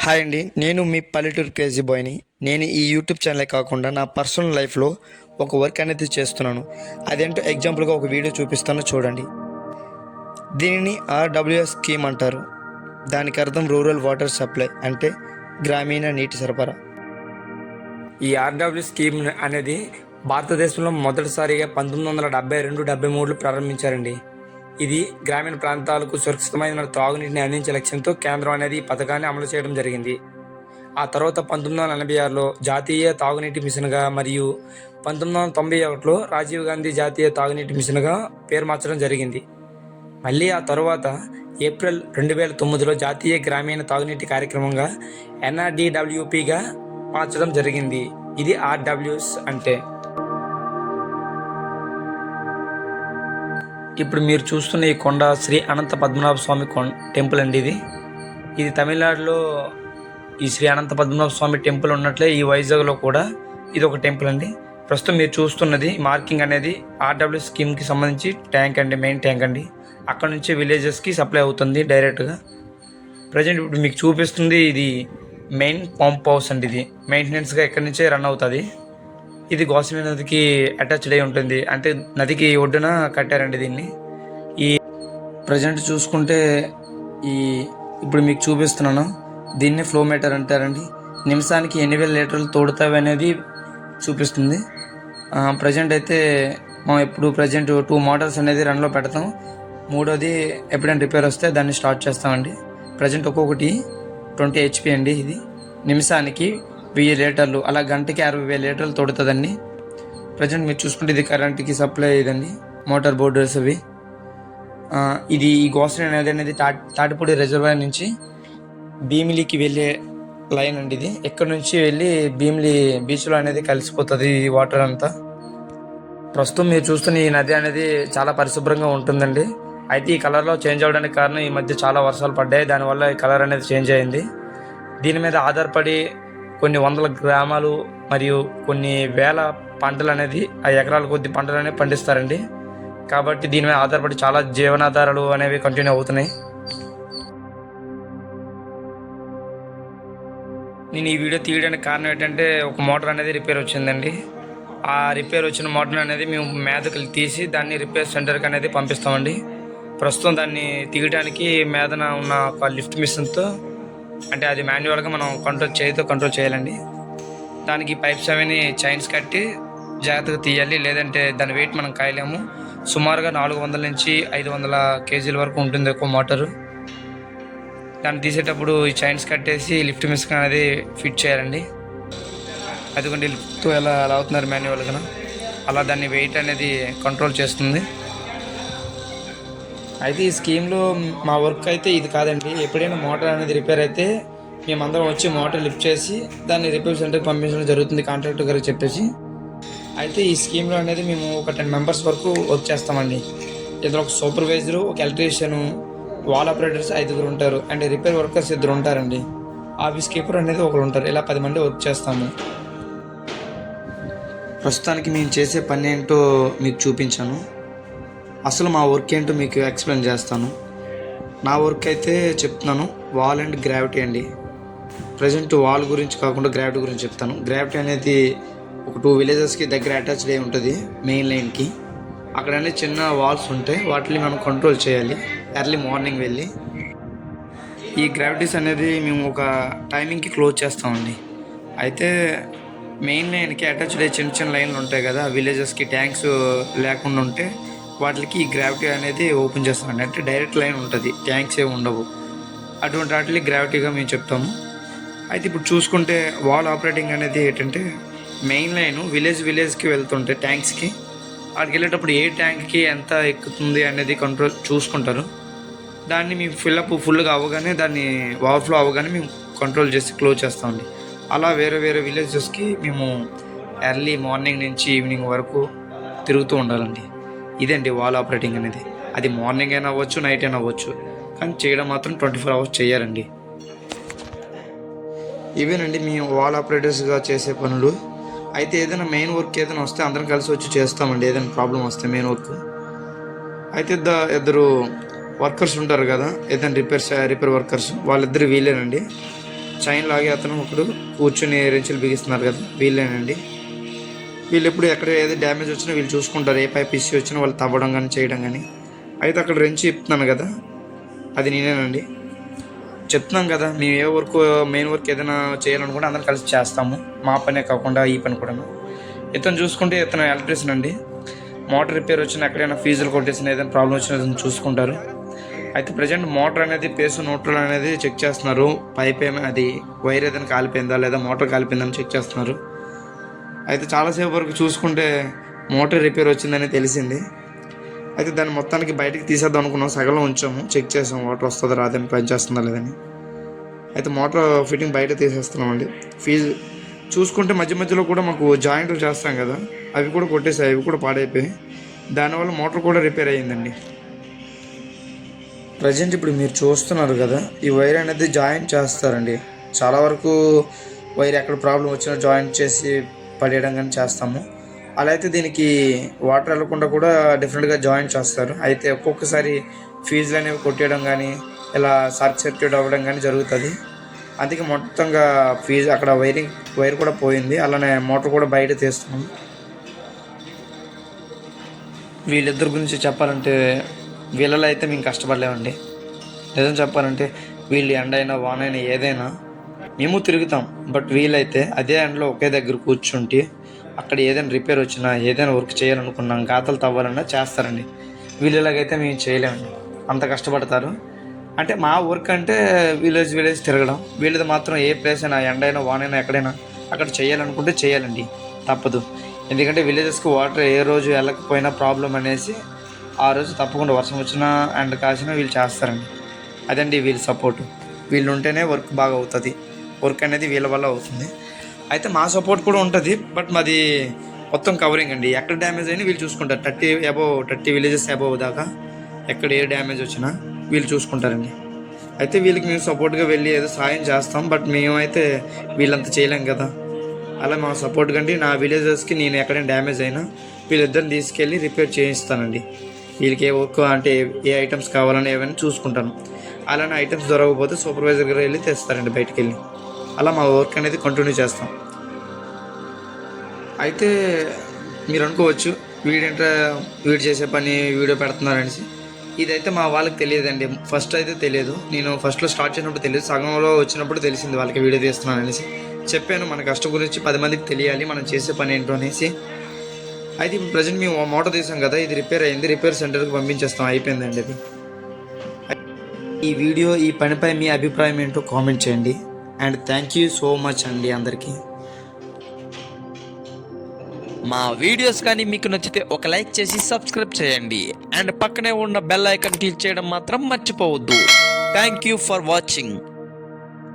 Hi అండి. నేను మీ పల్లెటూరు క్రేజీ బాయ్ని. నేను ఈ యూట్యూబ్ ఛానలే కాకుండా నా పర్సనల్ లైఫ్లో ఒక వర్క్ అనేది చేస్తున్నాను. అదేంటో ఎగ్జాంపుల్గా ఒక వీడియో చూపిస్తాను చూడండి. దీనిని ఆర్డబ్ల్యూఎస్ స్కీమ్ అంటారు. దానికి అర్థం రూరల్ వాటర్ సప్లై, అంటే గ్రామీణ నీటి సరఫరా. ఈ ఆర్డబ్ల్యూ స్కీమ్ అనేది భారతదేశంలో మొదటిసారిగా 1972-73 ప్రారంభించారండి. ఇది గ్రామీణ ప్రాంతాలకు సురక్షితమైన త్రాగునీటిని అందించే లక్ష్యంతో కేంద్రం అనేది ఈ పథకాన్ని అమలు చేయడం జరిగింది. ఆ తర్వాత 1986లో జాతీయ తాగునీటి మిషన్గా మరియు 1991లో రాజీవ్ గాంధీ జాతీయ తాగునీటి మిషన్గా పేరు మార్చడం జరిగింది. మళ్ళీ ఆ తర్వాత ఏప్రిల్ 2009లో జాతీయ గ్రామీణ తాగునీటి కార్యక్రమంగా NRDWPగా మార్చడం జరిగింది. ఇది ఆర్డబ్ల్యూఎస్ అంటే. ఇప్పుడు మీరు చూస్తున్న ఈ కొండ శ్రీ అనంత పద్మనాభ స్వామి టెంపుల్ అండి. ఇది తమిళనాడులో ఈ శ్రీ అనంత పద్మనాభ స్వామి టెంపుల్ ఉన్నట్లే ఈ వైజాగ్లో కూడా ఇది ఒక టెంపుల్ అండి. ప్రస్తుతం మీరు చూస్తున్నది మార్కింగ్ అనేది ఆర్డబ్ల్యూ స్కీమ్కి సంబంధించి ట్యాంక్ అండి, మెయిన్ ట్యాంక్ అండి. అక్కడ నుంచి విలేజెస్కి సప్లై అవుతుంది డైరెక్ట్గా. ప్రజెంట్ ఇప్పుడు మీకు చూపిస్తుంది ఇది మెయిన్ పంప్ హౌస్ అండి. ఇది మెయింటెనెన్స్గా ఎక్కడి నుంచే రన్ అవుతుంది. ఇది గోదావరి నదికి అటాచ్డ్ అయి ఉంటుంది, అంటే నదికి ఒడ్డున కట్టారండి దీన్ని. ఈ ప్రజెంట్ చూసుకుంటే ఇప్పుడు మీకు చూపిస్తున్నాను, దీన్ని ఫ్లో మీటర్ అంటారండి. నిమిషానికి 8,000 లీటర్లు తోడుతావి అనేది చూపిస్తుంది. ప్రజెంట్ అయితే మనం ఇప్పుడు ప్రజెంట్ 2 మోటార్స్ అనేది రన్లో పెడతాం. మూడోది ఎప్పుడైనా రిపేర్ వస్తే దాన్ని స్టార్ట్ చేస్తామండి. ప్రజెంట్ ఒక్కొక్కటి 20 HP అండి. ఇది నిమిషానికి 1000 లీటర్లు, అలా గంటకి 60,000 లీటర్లు తోడుతుందండి. ప్రజెంట్ మీరు చూసుకుంటే ఇది కరెంట్కి సప్లై అయ్యేదండి, మోటార్ బోర్డర్స్ అవి. ఇది ఈ గోదావరి నది అనేది తాటిపూడి రిజర్వాయర్ నుంచి భీమిలికి వెళ్ళే లైన్ అండి. ఇది ఎక్కడి నుంచి వెళ్ళి భీమిలి బీచ్లో అనేది కలిసిపోతుంది ఈ వాటర్ అంతా. ప్రస్తుతం మీరు చూస్తున్న ఈ నది అనేది చాలా పరిశుభ్రంగా ఉంటుందండి. అయితే ఈ కలర్లో చేంజ్ అవ్వడానికి కారణం ఈ మధ్య చాలా వర్షాలు పడ్డాయి, దానివల్ల ఈ కలర్ అనేది చేంజ్ అయింది. దీని మీద ఆధారపడి కొన్ని వందల గ్రామాలు మరియు కొన్ని వేల పంటలు అనేది, ఆ ఎకరాల కొద్ది పంటలు అనేవి పండిస్తారండి. కాబట్టి దీని మీద ఆధారపడి చాలా జీవనాధారాలు అనేవి కంటిన్యూ అవుతున్నాయి. నేను ఈ వీడియో తీయడానికి కారణం ఏంటంటే, ఒక మోటార్ అనేది రిపేర్ వచ్చిందండి. ఆ రిపేర్ వచ్చిన మోటార్ అనేది మేము మేదకు తీసి దాన్ని రిపేర్ సెంటర్కి అనేది పంపిస్తామండి. ప్రస్తుతం దాన్ని తీయడానికి మేదన ఉన్న ఒక లిఫ్ట్ మిషన్తో, అంటే అది మాన్యువల్గా మనం చేతితో కంట్రోల్ చేయాలండి. దానికి పైప్స్ అవన్నీ చైన్స్ కట్టి జాగ్రత్తగా తీయాలి, లేదంటే దాని వెయిట్ మనం కాయలేము. సుమారుగా 400 నుంచి 500 కేజీల వరకు ఉంటుంది ఎక్కువ మోటారు. దాన్ని తీసేటప్పుడు ఈ చైన్స్ కట్టేసి లిఫ్ట్ మిషన్ అనేది ఫిట్ చేయాలండి. అదిగోండి లిఫ్ట్తో ఎలా అవుతున్నారు మాన్యువల్గా, అలా దాన్ని వెయిట్ అనేది కంట్రోల్ చేస్తుంది. అయితే ఈ స్కీమ్లో మా వర్క్ అయితే ఇది కాదండి. ఎప్పుడైనా మోటార్ అనేది రిపేర్ అయితే మేమందరం వచ్చి మోటార్ లిఫ్ట్ చేసి దాన్ని రిపేర్ సెంటర్కి పంపించడం జరుగుతుంది, కాంట్రాక్టర్ గారికి చెప్పేసి. అయితే ఈ స్కీమ్లో అనేది మేము ఒక 10 మెంబర్స్ వరకు వర్క్ చేస్తామండి. ఇందులో ఒక సూపర్వైజరు, ఒక ఎలక్ట్రీషియను, వాల్ ఆపరేటర్స్ 5 ఉంటారు, అండ్ రిపేర్ వర్కర్స్ 2 ఉంటారండి. ఆఫీస్ కీపర్ అనేది 1 ఉంటారు. ఇలా 10 మంది వర్క్ చేస్తాము. ప్రస్తుతానికి మేము చేసే పని ఏంటో మీకు చూపించాను. అసలు మా వర్క్ ఏంటో మీకు ఎక్స్ప్లెయిన్ చేస్తాను. నా వర్క్ అయితే చెప్తున్నాను, వాల్ అండ్ గ్రావిటీ అండి. ప్రజెంట్ వాల్ గురించి కాకుండా గ్రావిటీ గురించి చెప్తాను. గ్రావిటీ అనేది ఒక 2 విలేజెస్కి దగ్గర అటాచ్డ్ అయి ఉంటుంది మెయిన్ లైన్కి. అక్కడ అనేది చిన్న వాల్స్ ఉంటాయి, వాటిని మనం కంట్రోల్ చేయాలి ఎర్లీ మార్నింగ్ వెళ్ళి. ఈ గ్రావిటీస్ అనేది మేము ఒక టైమింగ్కి క్లోజ్ చేస్తామండి. అయితే మెయిన్ లైన్కి అటాచ్డ్ అయ్యే చిన్న చిన్న లైన్లు ఉంటాయి కదా, విలేజెస్కి ట్యాంక్స్ లేకుండా ఉంటే వాటికి ఈ గ్రావిటీ అనేది ఓపెన్ చేస్తామండి. అంటే డైరెక్ట్ లైన్ ఉంటుంది, ట్యాంక్స్ ఏమి ఉండవు. అటువంటి వాటికి గ్రావిటీగా మేము చెప్తాము. అయితే ఇప్పుడు చూసుకుంటే వాల్ ఆపరేటింగ్ అనేది ఏంటంటే, మెయిన్ లైన్ విలేజ్కి వెళ్తుంటే ట్యాంక్స్కి, అక్కడికి వెళ్ళేటప్పుడు ఏ ట్యాంక్కి ఎంత ఎక్కుతుంది అనేది కంట్రోల్ చూసుకుంటారు. దాన్ని మేము ఫుల్గా అవ్వగానే, దాన్ని ఓవర్ఫ్లో అవ్వగానే మేము కంట్రోల్ చేసి క్లోజ్ చేస్తామండి. అలా వేరే వేరే విలేజెస్కి మేము ఎర్లీ మార్నింగ్ నుంచి ఈవినింగ్ వరకు తిరుగుతూ ఉండాలండి. ఇదండి వాల్ ఆపరేటింగ్ అనేది. అది మార్నింగ్ అయినా అవ్వచ్చు, నైట్ అయినా అవ్వచ్చు, కానీ చేయడం మాత్రం 24 hours చేయాలండి. ఇవేనండి మేము వాల్ ఆపరేటర్స్గా చేసే పనులు. అయితే ఏదైనా మెయిన్ వర్క్ ఏదైనా వస్తే అందరం కలిసి వచ్చి చేస్తామండి, ఏదైనా ప్రాబ్లం వస్తే మెయిన్ వర్క్. అయితే ఇద్దరు వర్కర్స్ ఉంటారు కదా, ఏదైనా రిపేర్ వర్కర్స్, వాళ్ళిద్దరు వీలేనండి. చైన్ లాగే అతను ఒకడు కూర్చుని రెంచులు బిగిస్తున్నారు కదా, వీళ్ళేనండి. వీళ్ళు ఎప్పుడు ఎక్కడ ఏదో డ్యామేజ్ వచ్చినా వీళ్ళు చూసుకుంటారు, ఏ పైప్ ఇష్యూ వచ్చినా వాళ్ళు తవ్వడం కానీ చేయడం కానీ. అయితే అక్కడ రెంచి చెప్తున్నాను కదా, అది నేనేనండి. చెప్తున్నాం కదా, మేము ఏ వర్క్ మెయిన్ వర్క్ ఏదైనా చేయాలనుకుంటే అందరం కలిసి చేస్తాము, మా పనే కాకుండా ఈ పని కూడా. ఇతను చూసుకుంటే ఇతను ఎలక్ట్రీషియన్ అండి. మోటార్ రిపేర్ వచ్చినా ఎక్కడైనా ఫీజులు కొట్టేసిన ఏదైనా ప్రాబ్లం వచ్చినా ఇతను చూసుకుంటారు. అయితే ప్రజెంట్ మోటార్ అనేది పేసు న్యూట్రల్ అనేది చెక్ చేస్తున్నారు. పైప్ అది వైర్ ఏదైనా కాలిపోయిందా లేదా మోటార్ కాలిపోయిందని చెక్ చేస్తున్నారు. అయితే చాలాసేపు వరకు చూసుకుంటే మోటార్ రిపేర్ వచ్చిందని తెలిసింది. అయితే దాన్ని మొత్తానికి బయటికి తీసేద్దాం అనుకున్నాం, సగంలో ఉంచాము, చెక్ చేసాం వాటర్ వస్తుందా రాదని, పనిచేస్తుందా లేదని. అయితే మోటార్ ఫిట్టింగ్ బయట తీసేస్తున్నామండి. ఫీజు చూసుకుంటే మధ్య మధ్యలో కూడా మాకు జాయింట్లు చేస్తాం కదా, అవి కూడా కొట్టేసాయి, అవి కూడా పాడైపోయాయి. దానివల్ల మోటార్ కూడా రిపేర్ అయ్యిందండి. ప్రజెంట్ ఇప్పుడు మీరు చూస్తున్నారు కదా, ఈ వైర్ అనేది జాయింట్ చేస్తారండి. చాలా వరకు వైర్ ఎక్కడ ప్రాబ్లం వచ్చినా జాయింట్ చేసి పడేయడం కానీ చేస్తాము. అలా అయితే దీనికి వాటర్ వెళ్ళకుండా కూడా డిఫరెంట్గా జాయింట్ చేస్తారు. అయితే ఒక్కొక్కసారి ఫీజులు అనేవి కొట్టేయడం కానీ ఇలా సర్క్యూట్ అవ్వడం కానీ జరుగుతుంది. అందుకే మొత్తంగా ఫీజు అక్కడ వైర్ కూడా పోయింది. అలానే మోటార్ కూడా బయట తీస్తున్నాం. వీళ్ళిద్దరి గురించి చెప్పాలంటే వీళ్ళలో అయితే మేము కష్టపడలేమండి. నిజం చెప్పాలంటే వీళ్ళు ఎండ అయినా వాన అయినా ఏదైనా మేము తిరుగుతాం. బట్ వీళ్ళైతే అదే ఎండలో ఒకే దగ్గర కూర్చుంటే అక్కడ ఏదైనా రిపేర్ వచ్చినా ఏదైనా వర్క్ చేయాలనుకున్నాం, గాతలు తవ్వాలన్నా చేస్తారండి. వీళ్ళలాగైతే మేము చేయలేమండి, అంత కష్టపడతారు. అంటే మా వర్క్ అంటే విలేజ్ తిరగడం, వీళ్ళది మాత్రం ఏ ప్లేస్ అయినా ఎండ అయినా వాన అయినా ఎక్కడైనా అక్కడ చేయాలనుకుంటే చేయాలండి, తప్పదు. ఎందుకంటే విలేజెస్కి వాటర్ ఏ రోజు వెళ్ళకపోయినా ప్రాబ్లం అనేసి ఆ రోజు తప్పకుండా వర్షం వచ్చినా ఎండ కాసినా వీళ్ళు చేస్తారండి. అదండి వీళ్ళ సపోర్టు. వీళ్ళు ఉంటేనే వర్క్ బాగా అవుతుంది, వర్క్ అనేది వీళ్ళ వల్ల అవుతుంది. అయితే మా సపోర్ట్ కూడా ఉంటుంది, బట్ మాది మొత్తం కవరింగ్ అండి. ఎక్కడ డ్యామేజ్ అయినా వీళ్ళు చూసుకుంటారు. 30 విలేజెస్ అబోవ్ దాకా ఎక్కడ ఏ డ్యామేజ్ వచ్చినా వీళ్ళు చూసుకుంటారండి. అయితే వీళ్ళకి మేము సపోర్ట్గా వెళ్ళి ఏదో సాయం చేస్తాం, బట్ మేమైతే వీళ్ళంతా చేయలేం కదా. అలా మా సపోర్ట్ కంటే నా విలేజెస్కి నేను ఎక్కడైనా డ్యామేజ్ అయినా వీళ్ళిద్దరిని తీసుకెళ్ళి రిపేర్ చేయిస్తానండి. వీళ్ళకి ఏ వర్క్ అంటే ఏ ఐటమ్స్ కావాలని ఏమైనా చూసుకుంటాను. అలానే ఐటమ్స్ దొరకకపోతే సూపర్వైజర్ దగ్గర వెళ్ళి తెస్తారండి బయటికి వెళ్ళి. అలా మా వర్క్ అనేది కంటిన్యూ చేస్తాం. అయితే మీరు అనుకోవచ్చు వీడు చేసే పని వీడియో పెడుతున్నారనేసి. ఇదైతే మా వాళ్ళకి తెలియదండి. ఫస్ట్ అయితే తెలియదు, నేను ఫస్ట్లో స్టార్ట్ చేసినప్పుడు తెలియదు, సగంలో వచ్చినప్పుడు తెలిసింది వాళ్ళకి వీడియో తీస్తున్నాను అనేసి. చెప్పాను మన కష్టం గురించి 10 మందికి తెలియాలి, మనం చేసే పని ఏంటో అనేసి. అయితే ఇప్పుడు ప్రజెంట్ మేము మోటార్ తీసాం కదా, ఇది రిపేర్ అయింది, రిపేర్ సెంటర్కి పంపించేస్తాం, అయిపోయిందండి అది. ఈ వీడియో ఈ పనిపై మీ అభిప్రాయం ఏంటో కామెంట్ చేయండి. And thank you so much అండి అందరికీ. మా వీడియోస్ కానీ మీకు నచ్చితే ఒక లైక్ చేసి సబ్స్క్రైబ్ చేయండి. అండ్ పక్కనే ఉన్న బెల్ ఐకాన్ క్లిక్ చేయడం మాత్రం మర్చిపోవద్దు. Thank you for watching.